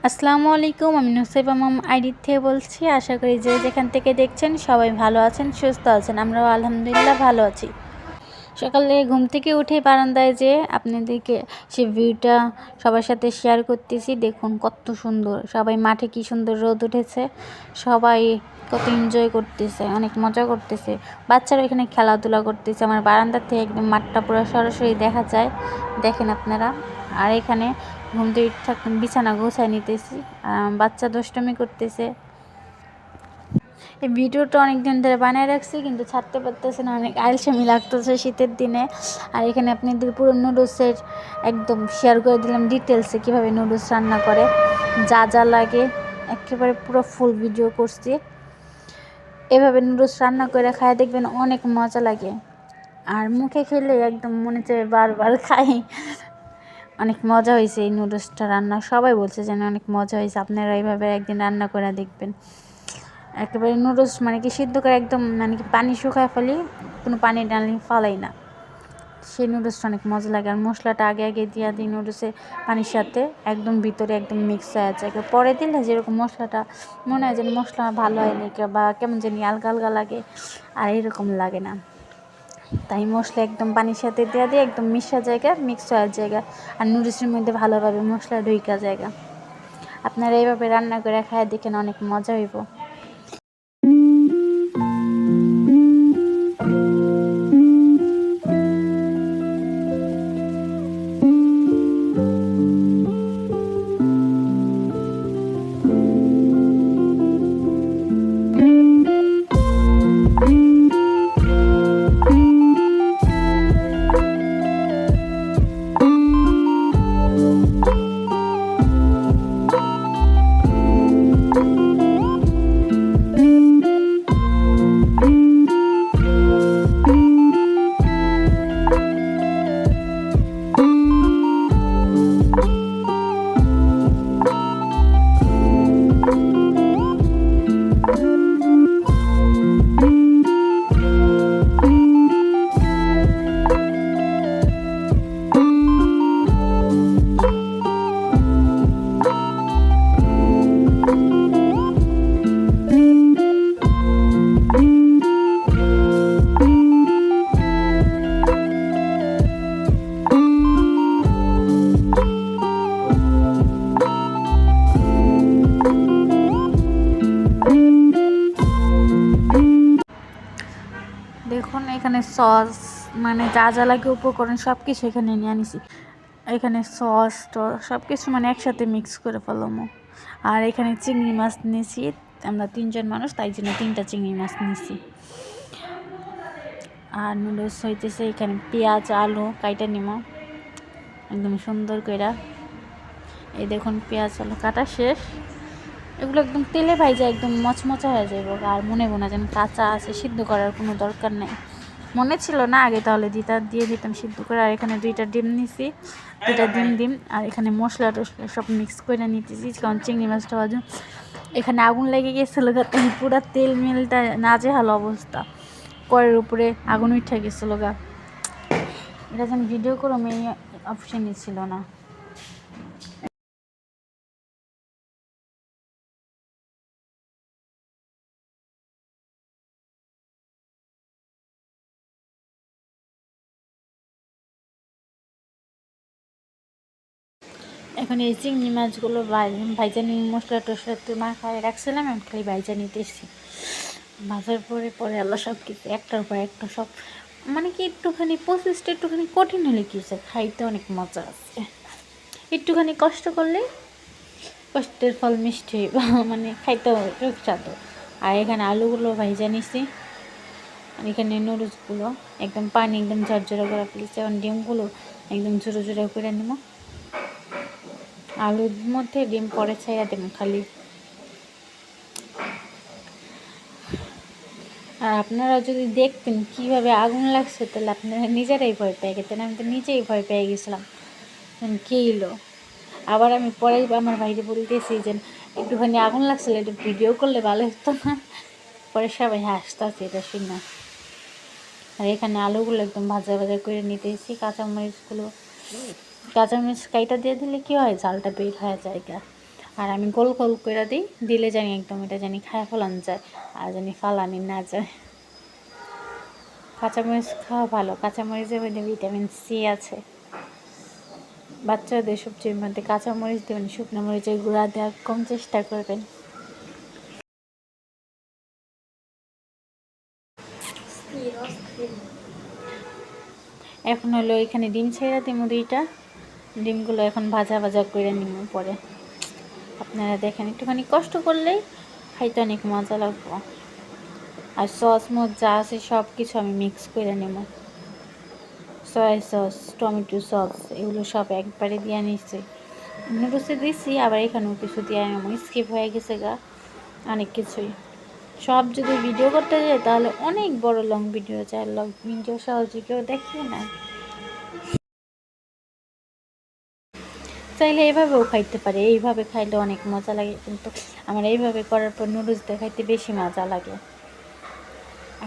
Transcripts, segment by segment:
আসসালামু আলাইকুম, আমি নুসাইবা মাম আইডি থেকে বলছি। আশা করি যে যেখান থেকে দেখছেন সবাই ভালো আছেন, সুস্থ আছেন। আমরাও আলহামদুলিল্লাহ ভালো আছি। সকালে ঘুম থেকে উঠে বারান্দায় যে আপনাদেরকে সে ভিউটা সবার সাথে শেয়ার করতেছি। দেখুন কত সুন্দর, সবাই মাঠে কি সুন্দর রোদ উঠেছে, সবাই কত এনজয় করতেছে, অনেক মজা করতেছে। বাচ্চারা এখানে খেলাধুলা করতেছে। আমার বারান্দা থেকে একদম মাঠটা পুরো সরাসরি দেখা যায়, দেখেন আপনারা। আর এখানে ঘুম থেকে বিছানা গোছায় নিতেছি, বাচ্চা দুষ্টুমি করতেছে। এই ভিডিওটা অনেক দিন ধরে বানিয়ে রাখছি, কিন্তু ছাড়তে পারতেছে না, অনেক আলসেমি লাগতেছে শীতের দিনে। আর এখানে আপনাদের পুরো নুডলসের একদম শেয়ার করে দিলাম ডিটেলসে, কীভাবে নুডলস রান্না করে, যা যা লাগে একেবারে পুরো ফুল ভিডিও করছি। এভাবে নুডলস রান্না করে খায় দেখবেন অনেক মজা লাগে, আর মুখে খেলে একদম মনে চায় বারবার খাই। অনেক মজা হয়েছে এই নুডলসটা রান্না, সবাই বলছে যেন অনেক মজা হয়েছে। আপনারা এইভাবে একদিন রান্না করে দেখবেন। একেবারে নুডলস মানে কি সিদ্ধ করে একদম মানে কি পানি শুকায় ফেলি, কোনো পানি ডালি ফালাই না, সেই নুডলসটা অনেক মজা লাগে। আর মশলাটা আগে আগে দিয়ে দিই নুডলসে, পানির সাথে একদম ভিতরে একদম মিক্স হয়ে যায়। পরে দিলে যেরকম মশলাটা মনে হয় যেন মশলা ভালো হয়নি বা কেমন জানি আলগা আলগা লাগে, আর এরকম লাগে না। তাই মশলা একদম পানির সাথে দিয়ে দিয়ে একদম মিশা জায়গা, মিক্স হওয়ার জায়গা, আর নুডলসের মধ্যে ভালোভাবে মশলা ঢুইকা জায়গা। আপনারা এইভাবে রান্না করে খায় দেখেন, অনেক মজা হইব। দেখুন এখানে সস মানে যা যা লাগে উপকরণ সব কিছু এখানে নিয়ে আনিছি। এখানে সস টস সব কিছু মানে একসাথে মিক্স করে ফেলামো। আর এখানে চিংড়ি মাছ নিয়েছি, আমরা 3 জন মানুষ, তাই জন্য 3টা চিংড়ি মাছ নিয়েছি। আর নুডলস হইতেছে, এখানে পেঁয়াজ আলু কাইটা নিব একদম সুন্দর কইরা। এই দেখুন পেঁয়াজ আলু কাটা শেষ, এগুলো একদম তেলে ভাইজা একদম মচমচা হয়ে যাবে। আর মনে না যেন কাঁচা আছে, সিদ্ধ করার কোনো দরকার নেই। মনে ছিল না আগে, তাহলে দিয়ে দিতাম সিদ্ধ করে। আর এখানে 2টা ডিম নিছি, 2টা ডিম। আর এখানে মশলা টশলা সব মিক্স করে নিতেছি, কারণ চিংড়ি মাছটা ভাজুন। এখানে আগুন লেগে গেছিলো, পুরা তেল মেলটা নাজেহাল অবস্থা, কড়ের উপরে আগুন উঠে গেছিলো গা। এটা যেন ভিডিও করো এই অপশানই ছিল না। এখন এই চিংড়ি মাছগুলো ভাইজা নিয়ে মশলা টশলা তো মাখায় রাখছিলাম, আমি খালি ভাইজা নিতেছি। ভাজার পরে পরে আল্লাহ সব কিছু একটার পর একটা সব মানে কি একটুখানি প্রসেসটা একটুখানি কঠিন হলে কি হচ্ছে, খাইতে অনেক মজা আছে। একটুখানি কষ্ট করলে কষ্টের ফল মিষ্টি হইব, মানে খাইতে হবে সুস্বাদু। আর এখানে আলুগুলো ভাইজা নিছি, আর এখানে নুডলসগুলো একদম পানি একদম ঝরঝরে করে ফেলেছি। এখন ডিমগুলো একদম ঝুরো ঝুরো করে নেব। আলুর মধ্যে ডিম পরে ছাইয়া দেবো খালি। আর আপনারা যদি দেখতেন কীভাবে আগুন লাগছে, তাহলে আপনারা নিজেরাই ভয় পেয়ে গেতেন। আমি তো নিজেই ভয় পেয়ে গেছিলাম, কে এলো। আবার আমি পরে আমার ভাইরে বলতেছি যে একটুখানি আগুন লাগছিল, একটু ভিডিও করলে ভালো হতো না। পরে সবাই হাসতেছে এটা শুনে। আর এখানে আলুগুলো একদম ভাজা ভাজা করে নিতেছি, কাঁচামরিচগুলো কাঁচামরিচ কাইটা দিয়ে দিলে কী হয়, ঝালটা বের হয়ে যায়। আর আমি গোল গোল করে দিই, দিলে জানি একদম এটা জানি খায় ফেলান যায় আর জানি ফালানি না যায়। কাঁচামরিচ খাওয়া ভালো, কাঁচামরিচের মধ্যে ভিটামিন সি আছে। বাচ্চাদের সবজির মধ্যে কাঁচামরিচ দেবেন, শুকনো মরিচের গুঁড়া দেওয়ার কম চেষ্টা করবেন। এখন হলো এখানে ডিম ছেড়ে দিব 2টা, ডিমগুলো এখন ভাজা ভাজা করে নিব পরে। আপনারা দেখেন একটুখানি কষ্ট করলেই খাইতে অনেক মজা লাগবে। আর সস মস যা আছে সব কিছু আমি মিক্স করে নেব, সয়া সস, টমেটো সস, এগুলো সব একবারে দিয়ে নিচ্ছি। নুডলসে দিচ্ছি, আবার এখানেও কিছু দিয়ে নেব, স্কিপ হয়ে গেছে গা অনেক কিছুই। সব যদি ভিডিও করতে যায় তাহলে অনেক বড় লং ভিডিও যায়, লং ভিডিও সহজে কেউ দেখবে না। চাইলে এইভাবেও খাইতে পারে, এইভাবে খাইলে অনেক মজা লাগে, কিন্তু আমার এইভাবে করার পর নুডলস দিয়ে খাইতে বেশি মজা লাগে।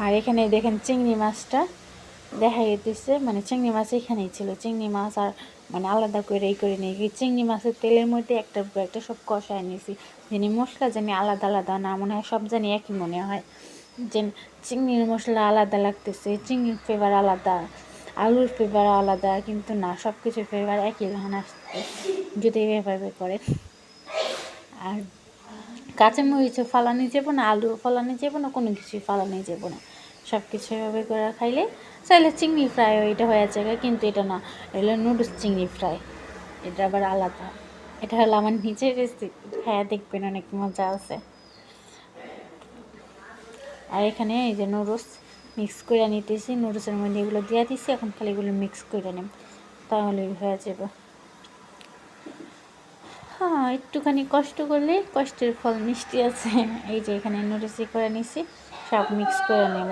আর এখানে দেখেন চিংড়ি মাছটা দেখা যেতেছে, মানে চিংড়ি মাছ এখানেই ছিল, চিংড়ি মাছ আর মানে আলাদা করে এই করে নিয়ে চিংড়ি মাছের তেলের মধ্যে একটা একটা সব কষায় নিয়েছি, জানি মশলা জানি আলাদা আলাদা না মনে হয়, সব জানি একই মনে হয়, যে চিংড়ির মশলা আলাদা লাগতেছে, চিংড়ির ফ্লেভার আলাদা, আলুর ফ্লেভার আলাদা, কিন্তু না, সব কিছুর ফ্লেভার একই লাগান আসছে যদি এভাবে করে। আর কাঁচামরিচও ফালানি যাব না, আলুও ফালানি যাব না, কোনো কিছুই ফালানি যাব না, সব কিছু এভাবে করে খাইলে। চাইলে চিংড়ি ফ্রাই এটা হয়ে যায়, কিন্তু এটা না, এটা হলো নুডলস চিংড়ি ফ্রাই, এটা আবার আলাদা। এটা হলো আমার নিজের রেসিপি, হ্যাঁ দেখবেন অনেক মজা আছে। আর এখানে এই যে নুডলস মিক্স করে নিতেছি, নুডলসের মধ্যে এগুলো দিয়ে দিচ্ছি, এখন খালি এগুলো মিক্স করে নেব, তাহলেই হয়ে যাবে। হ্যাঁ, একটুখানি কষ্ট করলে কষ্টের ফল মিষ্টি আছে। এই যে এখানে নুডলস করে নিছি, সব মিক্স করে নেব।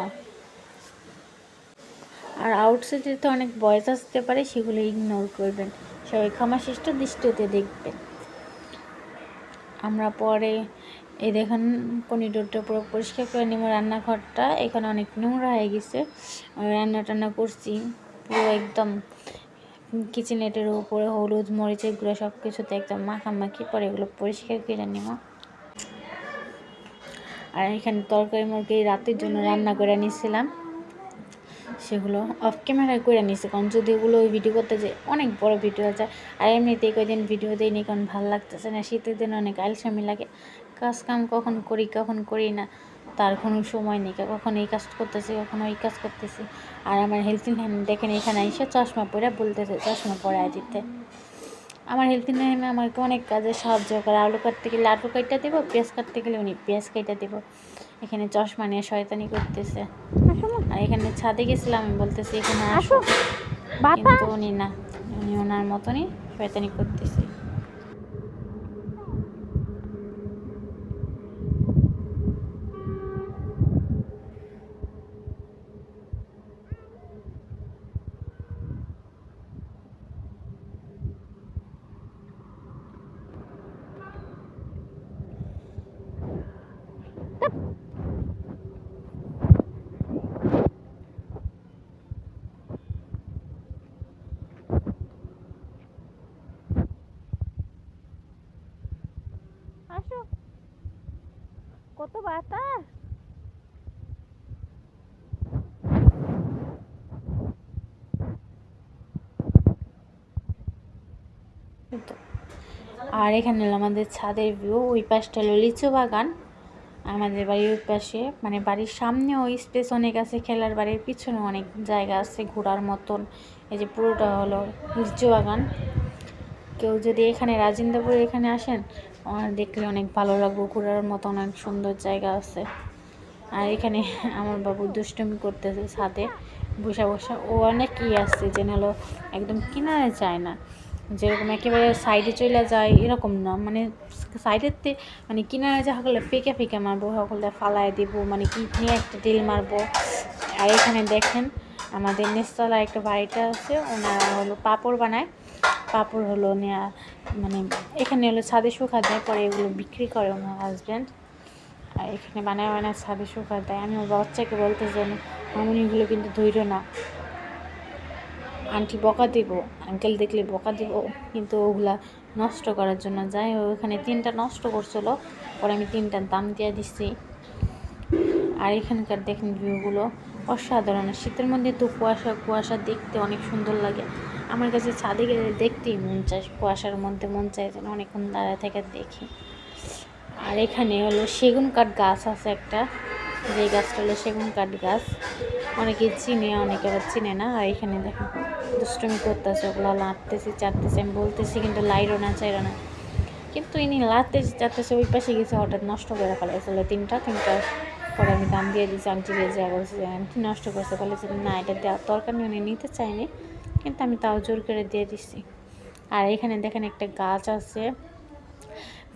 আর আউটসাইডে তো অনেক ভয়েস আসতে পারে, সেগুলো ইগনোর করবেন, সবাই ক্ষমাশিষ্ট দৃষ্টিতে দেখবেন। আমরা পরে এই দেখেন করিডোরটা পুরো পরিষ্কার করে নিব, রান্নাঘরটা এখানে অনেক নোংরা হয়ে গেছে, রান্না টান্না করছি পুরো একদম কিচেনেটের উপরে হলুদ মরিচের গুঁড়ো সব কিছুতে একদম মাখামাখি, পরে এগুলো পরিষ্কার করে নেব। আর এখানে তরকারি মুরগি রাতের জন্য রান্না করে নিয়েছিলাম, সেগুলো অফ ক্যামেরায় করে নিয়েছি, কারণ যদি ওগুলো ওই ভিডিও করতে যে অনেক বড় ভিডিও যায়। আর এমনিতে কয়েকদিন ভিডিও দিইনি, কারণ ভালো লাগতেছে না, শীতের দিন অনেক আলসামি লাগে, কাজ কাম কখন করি না তার কোনো সময় নেই, কখন এই কাজ করতেছি কখন ওই কাজ করতেছি। আর আমার হেলথিং হ্যান্ড দেখেন এখানে এসে চশমা পরে বলতেছে চশমা পরে দিতে। আমার হেলথিং হ্যান্ড আমাকে অনেক কাজে সাহায্য করে, আলু কাটতে গেলে আলু কাটতে দেবো, পেঁয়াজ কাটতে গেলে উনি পেঁয়াজ কেটে দেবো। এখানে চশমা নিয়ে শয়তানি করতেছে। আর এখানে ছাদে গেছিলাম, আমি বলতেছি এখানে আসো, কিন্তু উনি না, উনি ওনার মতনই শয়তানি করতেছে। আসো, কত বাতাস। আর এখানে হলো আমাদের ছাদের ভিউ, ওই পাশটা হলো লিচু বাগান, আমাদের বাড়ির ওই পাশে মানে বাড়ির সামনে ওই স্পেস অনেক আছে, খেলার বাড়ির পিছনে অনেক জায়গা আছে ঘোরার মতন। এই যে পুরোটা হলো লিচু বাগান। কেউ যদি এখানে রাজিন্দাপুরে এখানে আসেন, দেখলে অনেক ভালো লাগবে, ঘোরার মতো অনেক সুন্দর জায়গা আছে। আর এখানে আমার বাবু দুষ্টুমি করতেছে ছাদে বসা বসা, ও অনেক আসছে যেন হলো একদম কিনারে যায় না, যেরকম একেবারে সাইডে চলে যায় এরকম না, মানে সাইডেতে মানে কিনারে যা হলে ফেঁকে ফেঁকে মারবো, সকলে ফালায় দিব, মানে কি নিয়ে একটা ডিল মারবো। আর এখানে দেখেন আমাদের নিচতলায় একটা বাড়িটা আছে, ওনারা হলো পাঁপড় বানায়, পাঁপড় হলো নেওয়া মানে এখানে হলো ছাদে শুকা দেয়, পরে এগুলো বিক্রি করে ওনার হাজব্যান্ড। আর এখানে বানায় বানায় ছাদে শুকা দেয়। আমি ওর বাচ্চাকে বলতে চাই মামুনিগুলো কিন্তু ধৈর্য না, আন্টি বকা দিব, আঙ্কেল দেখলে বকা দিব, কিন্তু ওগুলা নষ্ট করার জন্য যায়। ওখানে 3টা নষ্ট করছিল, পরে আমি 3টার দাম দিয়ে দিচ্ছি। আর এখানকার দেখেন ভিউগুলো অসাধারণ। শীতের মধ্যে তো কুয়াশা কুয়াশা দেখতে অনেক সুন্দর লাগে। আমার কাছে ছাদে গেলে দেখতেই মন চায়, কুয়াশার মধ্যে মন চায় যেন অনেকক্ষণ দাঁড়ায় থেকে দেখি। আর এখানে হলো সেগুন কাঠ গাছ আছে একটা, যে গাছটা হলো সেগুন কাঠ গাছ। অনেকে চিনে, অনেকে আবার চিনে না। আর এখানে দেখেন দুষ্টুমি করতেছে, ওগুলো লাড়তেছি চাটতেছে, আমি বলতেছি কিন্তু লাইরো না চাইরো না, কিন্তু ইনি লাড়তেছে চাটতেছে, ওই পাশে গেছে হঠাৎ নষ্ট করে ফেলাইছিল 3টা। পরে আমি দাম দিয়ে দিয়েছি, আন্টি যা বলছি যে আন্টি নষ্ট করতে বলেছে না, এটা দেওয়ার দরকার নেই, উনি নিতে চাইনি, কিন্তু আমি তাও জোর করে দিয়ে দিচ্ছি। আর এখানে দেখেন একটা গাছ আছে,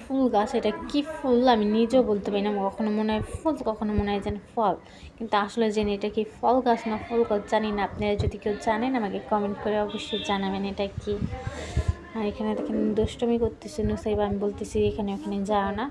ফুল গাছ। এটা কি ফুল আমি নিজেও বলতে পারি না, কখনো মনে হয় ফুল, কখনো মনে হয় যেন ফল, কিন্তু আসলে জানি এটা কি ফল গাছ না ফুল গাছ জানি না। আপনারা যদি কেউ জানেন আমাকে কমেন্ট করে অবশ্যই জানাবেন এটা কি। আর এখানে দেখেন দুষ্টমি করতেছে নুসাইবা, আমি বলতেছি এখানে ওখানে যাও না।